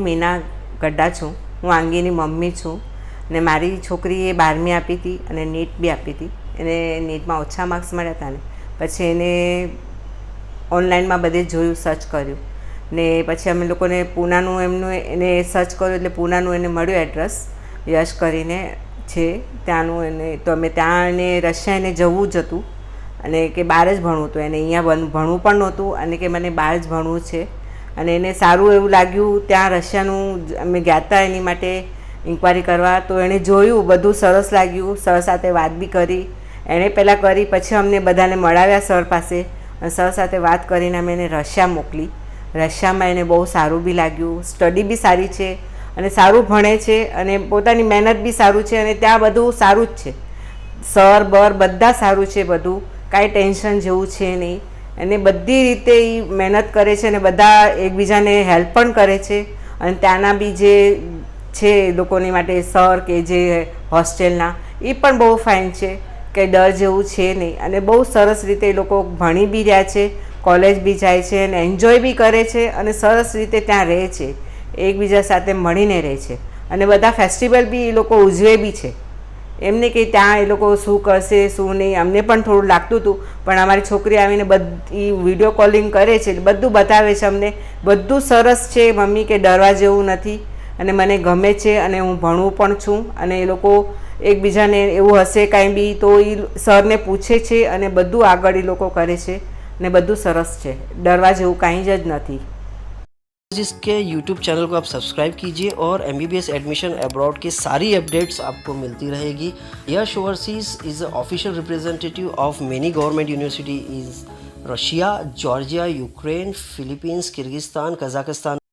મીના ગड्ढा છું. હું આંગીની મમ્મી છું ને મારી છોકરીએ 12મી આપી હતી અને નીટ બી આપી હતી. એને નીટમાં ઓછા માર્ક્સ મળ્યા હતા ને પછી એને ઓનલાઈનમાં બધે જોયું, સર્ચ કર્યું ને પછી અમે લોકોને પૂનાનું એમનું એને સર્ચ કર્યું એટલે પૂનાનું એને મળ્યું એડ્રેસ, યશ કરીને છે ત્યાંનું. એને તો અમે ત્યાં એને રશિયા એને જવું જ હતું અને કે બહાર જ ભણવું હતું. એને અહીંયા ભણવું પણ નહોતું અને કે મને બહાર જ ભણવું છે અને એને સારું એવું લાગ્યું ત્યાં રશિયાનું. અમે ગયા હતા એની માટે ઇન્ક્વાયરી કરવા, તો એણે જોયું બધું સરસ લાગ્યું. સર સાથે વાત બી કરી, એણે પહેલાં કરી, પછી અમને બધાને મળાવ્યા સર પાસે અને સર સાથે વાત કરીને અમે એને રશિયા મોકલી. રશિયામાં એને બહુ સારું બી લાગ્યું, સ્ટડી બી સારી છે અને સારું ભણે છે અને પોતાની મહેનત બી સારું છે અને ત્યાં બધું સારું જ છે. સર બર બધા સારું છે, બધું કાંઈ ટેન્શન જેવું છે નહીં અને બધી રીતે એ મહેનત કરે છે અને બધા એકબીજાને હેલ્પ પણ કરે છે. અને ત્યાંના બી જે છે એ લોકોની માટે સર કે જે હોસ્ટેલના એ પણ બહુ ફાઇન છે, કે ડર જેવું છે નહીં અને બહુ સરસ રીતે એ લોકો ભણી બી રહ્યા છે, કોલેજ બી જાય છે અને એન્જોય બી કરે છે અને સરસ રીતે ત્યાં રહે છે, એકબીજા સાથે મળીને રહે છે અને બધા ફેસ્ટિવલ બી એ લોકો ઉજવે બી છે. એમને કે ત્યાં એ લોકો શું કરશે શું નહીં અમને પણ થોડું લાગતું હતું, પણ અમારી છોકરી આવીને બધી વિડીયો કોલિંગ કરે છે, બધું બતાવે છે અમને, બધું સરસ છે મમ્મી, કે ડરવા જેવું નથી અને મને ગમે છે અને હું ભણું પણ છું. અને એ લોકો એકબીજાને એવું હશે કાંઈ બી તો એ સરને પૂછે છે અને બધું આગળ એ લોકો કરે છે ને બધું સરસ છે, ડરવા જેવું કાંઈ જ નથી. जिसके YouTube चैनल को आप सब्सक्राइब कीजिए और MBBS एडमिशन अब्रॉड की सारी अपडेट्स आपको मिलती रहेगी. Yash overseas is a official representative of many government university is Russia, Georgia, Ukraine, Philippines, Kyrgyzstan, Kazakhstan.